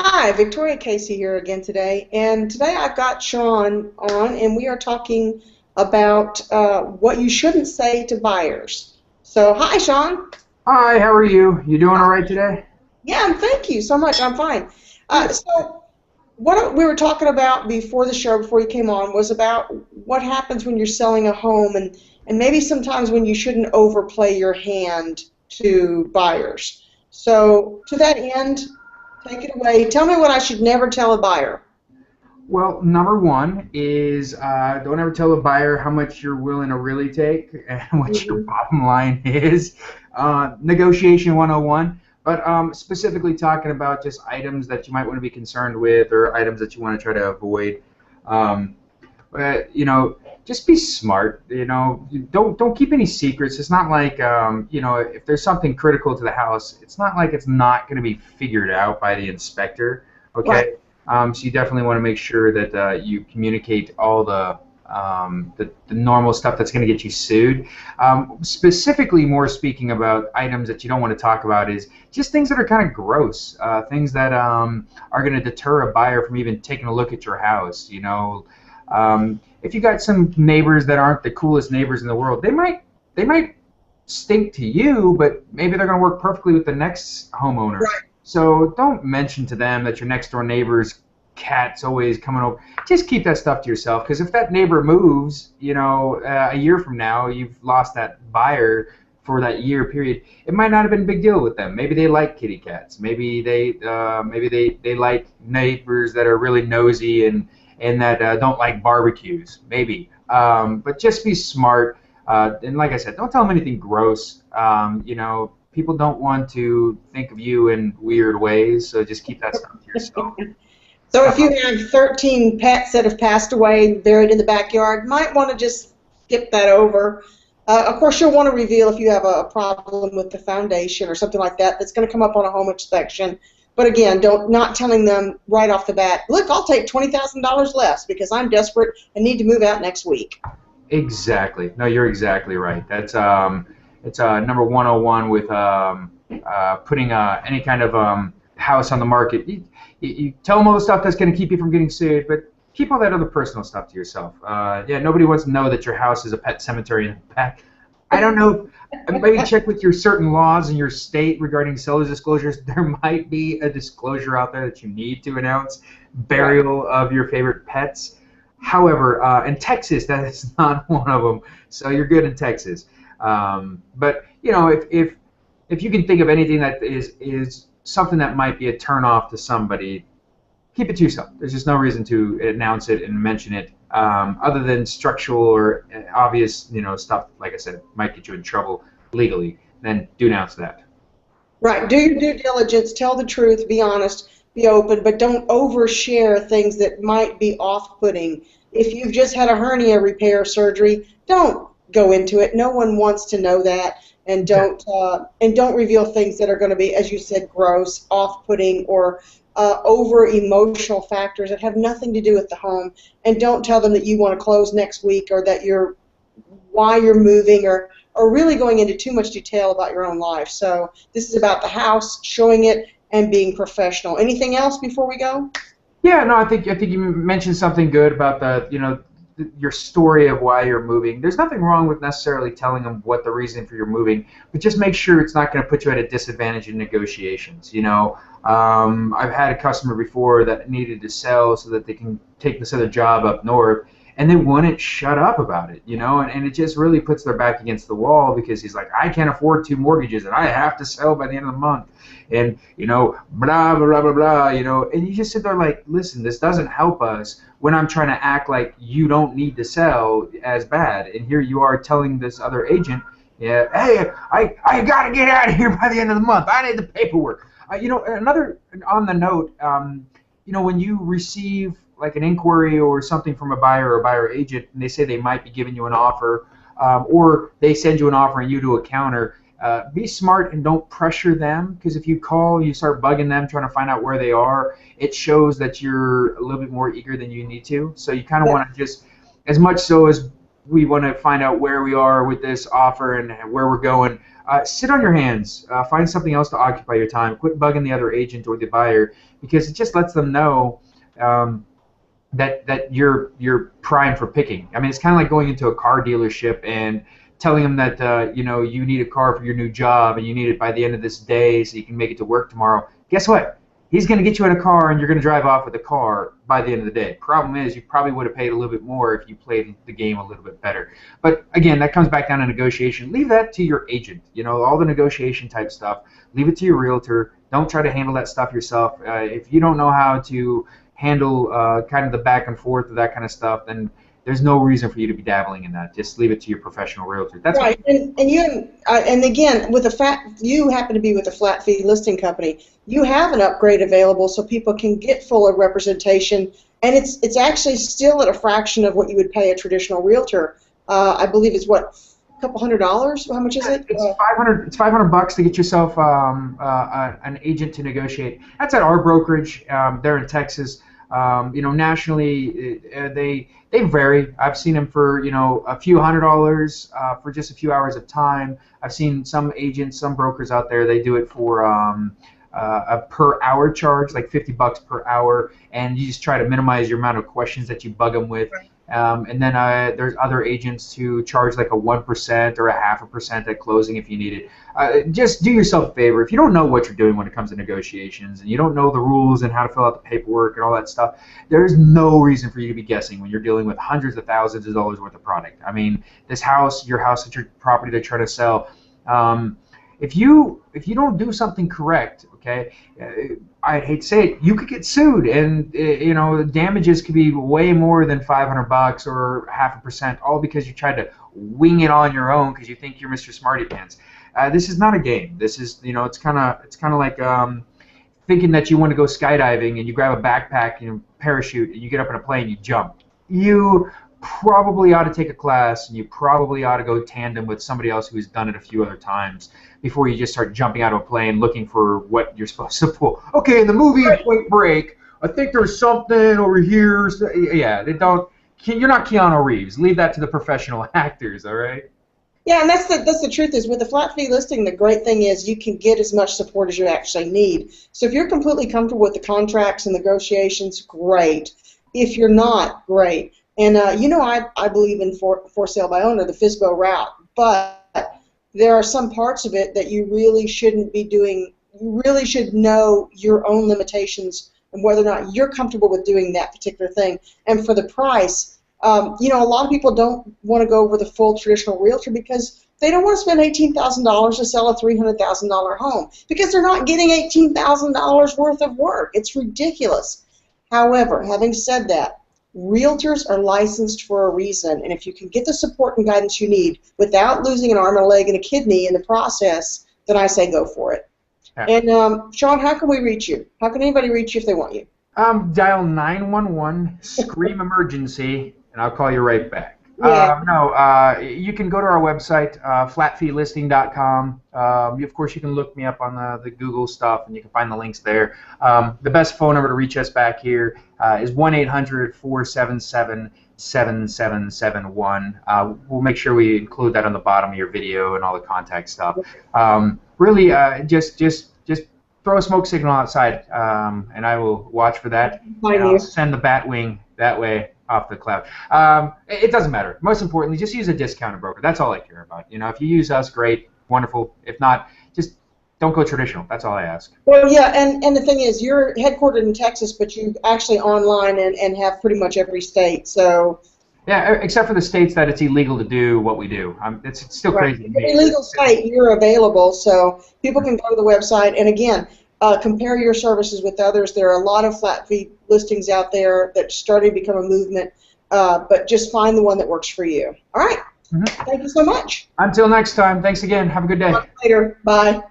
Hi, Victoria Casey here again today. And today I've got Sean on, and we are talking about what you shouldn't say to buyers. So, hi, Sean. Hi, how are you? You doing all right today? Yeah, and thank you so much. I'm fine. Good. So, what we were talking about before the show, before you came on, was about what happens when you're selling a home, and maybe sometimes when you shouldn't overplay your hand to buyers. So, to that end, take it away. Tell me what I should never tell a buyer. Well, number one is don't ever tell a buyer how much you're willing to really take and what your Mhm. bottom line is. Negotiation 101, but specifically talking about just items that you might want to be concerned with or items that you want to try to avoid. Um, just be smart. Don't keep any secrets. It's not like if there's something critical to the house, it's not like it's not going to be figured out by the inspector. Right. Okay. So you definitely want to make sure that you communicate all the normal stuff that's going to get you sued. Specifically, more speaking about items that you don't want to talk about is just things that are kind of gross, things that are going to deter a buyer from even taking a look at your house. If you got some neighbors that aren't the coolest neighbors in the world, they might stink to you, but maybe they're going to work perfectly with the next homeowner. Right. So don't mention to them that your next door neighbor's cat's always coming over. Just keep that stuff to yourself, because if that neighbor moves, a year from now, you've lost that buyer for that year period. It might not have been a big deal with them. Maybe they like kitty cats. Maybe they like neighbors that are really nosy and that don't like barbecues. Maybe. But just be smart. And like I said, don't tell them anything gross. People don't want to think of you in weird ways, so just keep that stuff to yourself. So if you have 13 pets that have passed away buried in the backyard, might want to just skip that over. Of course, you'll want to reveal if you have a problem with the foundation or something like that that's going to come up on a home inspection. But again, don't not telling them right off the bat, look, I'll take $20,000 less because I'm desperate and need to move out next week. Exactly. No, you're exactly right. That's it's number 101 with putting any kind of house on the market. You tell them all the stuff that's going to keep you from getting sued, but keep all that other personal stuff to yourself. Yeah, nobody wants to know that your house is a pet cemetery in the back. I don't know. Maybe check with your certain laws in your state regarding seller's disclosures. There might be a disclosure out there that you need to announce Right. burial of your favorite pets. However, in Texas, that is not one of them. So you're good in Texas. But if you can think of anything that is something that might be a turnoff to somebody, keep it to yourself. There's just no reason to announce it and mention it, other than structural or obvious, stuff. Like I said, might get you in trouble legally. Then do announce that. Right. Do your due diligence, tell the truth, be honest, be open, but don't overshare things that might be off-putting. If you've just had a hernia repair surgery, don't go into it. No one wants to know that, and don't reveal things that are going to be, as you said, gross, off-putting, or over emotional factors that have nothing to do with the home. And don't tell them that you want to close next week or that you're why you're moving or really going into too much detail about your own life. So this is about the house, showing it, and being professional. Anything else before we go? Yeah, no, I think you mentioned something good about your story of why you're moving. There's nothing wrong with necessarily telling them what the reason for your moving, but just make sure it's not going to put you at a disadvantage in negotiations. I've had a customer before that needed to sell so that they can take this other job up north, and they wouldn't shut up about it. And it just really puts their back against the wall because he's like, I can't afford two mortgages and I have to sell by the end of the month. And blah blah blah blah. And you just sit there like, listen, this doesn't help us when I'm trying to act like you don't need to sell as bad, and here you are telling this other agent, yeah, hey, I got to get out of here by the end of the month. I need the paperwork. Another on the note, when you receive like an inquiry or something from a buyer or a buyer agent, and they say they might be giving you an offer, or they send you an offer and you do a counter. Be smart and don't pressure them, because if you call, you start bugging them, trying to find out where they are, it shows that you're a little bit more eager than you need to. So you kind of want to just, as much so as we want to find out where we are with this offer and where we're going. Sit on your hands. Find something else to occupy your time. Quit bugging the other agent or the buyer, because it just lets them know that you're primed for picking. I mean, it's kind of like going into a car dealership and telling them that you need a car for your new job and you need it by the end of this day so you can make it to work tomorrow. Guess what? He's going to get you in a car and you're going to drive off with the car by the end of the day. Problem is, you probably would have paid a little bit more if you played the game a little bit better. But again, that comes back down to negotiation. Leave that to your agent. All the negotiation type stuff. Leave it to your realtor. Don't try to handle that stuff yourself. If you don't know how to handle kind of the back and forth of that kind of stuff, then there's no reason for you to be dabbling in that. Just leave it to your professional realtor. That's right. And again, with the fact you happen to be with a flat fee listing company, you have an upgrade available so people can get fuller representation, and it's actually still at a fraction of what you would pay a traditional realtor. I believe it's what, a couple $100. How much is it? It's $500. It's $500 to get yourself an agent to negotiate. That's at our brokerage. They're in Texas. Nationally, they vary. I've seen them for a few $100 for just a few hours of time. I've seen some agents, some brokers out there, they do it for a per hour charge, like $50 per hour, and you just try to minimize your amount of questions that you bug them with. Right. And then there's other agents who charge like a 1% or a 0.5% at closing if you need it. Just do yourself a favor. If you don't know what you're doing when it comes to negotiations and you don't know the rules and how to fill out the paperwork and all that stuff, there's no reason for you to be guessing when you're dealing with hundreds of thousands of dollars worth of product. I mean, this house, your property they're trying to sell, if you don't do something correct, okay, I'd hate to say it, you could get sued, and the damages could be way more than $500 or 0.5%, all because you tried to wing it on your own because you think you're Mr. Smarty Pants. This is not a game. This is it's kind of like thinking that you want to go skydiving and you grab a backpack, parachute, and you get up in a plane, you jump. You probably ought to take a class, and you probably ought to go tandem with somebody else who's done it a few other times before you just start jumping out of a plane looking for what you're supposed to pull. Okay, in the movie Point Break, I think there's something over here. Yeah, you're not Keanu Reeves. Leave that to the professional actors, all right? Yeah, and that's the truth is with the flat fee listing, the great thing is you can get as much support as you actually need. So if you're completely comfortable with the contracts and negotiations, great. If you're not, great. And I believe in for sale by owner, the FSBO route, but there are some parts of it that you really shouldn't be doing. You really should know your own limitations and whether or not you're comfortable with doing that particular thing. And for the price, a lot of people don't want to go over the full traditional realtor because they don't want to spend $18,000 to sell a $300,000 home because they're not getting $18,000 worth of work. It's ridiculous. However, having said that, realtors are licensed for a reason, and if you can get the support and guidance you need without losing an arm and a leg and a kidney in the process, then I say go for it. Yeah. And Sean, how can we reach you? How can anybody reach you if they want you? Dial 911, scream emergency, and I'll call you right back. Yeah. You can go to our website, flatfeelisting.com. Of course, you can look me up on the Google stuff, and you can find the links there. The best phone number to reach us back here is 1-800-477-7771. We'll make sure we include that on the bottom of your video and all the contact stuff. Really, just throw a smoke signal outside, and I will watch for that. I'll send the bat wing that way off the cloud. It doesn't matter. Most importantly, just use a discounted broker. That's all I care about. If you use us, great, wonderful. If not, just don't go traditional. That's all I ask. Well, yeah, and the thing is, you're headquartered in Texas, but you actually online and have pretty much every state. So. Yeah, except for the states that it's illegal to do what we do. It's still crazy. In an illegal state, you're available, so people can go to the website. And again, compare your services with others. There are a lot of flat fee listings out there that started to become a movement, but just find the one that works for you. All right. Mm-hmm. Thank you so much. Until next time, thanks again. Have a good day. Talk later. Bye.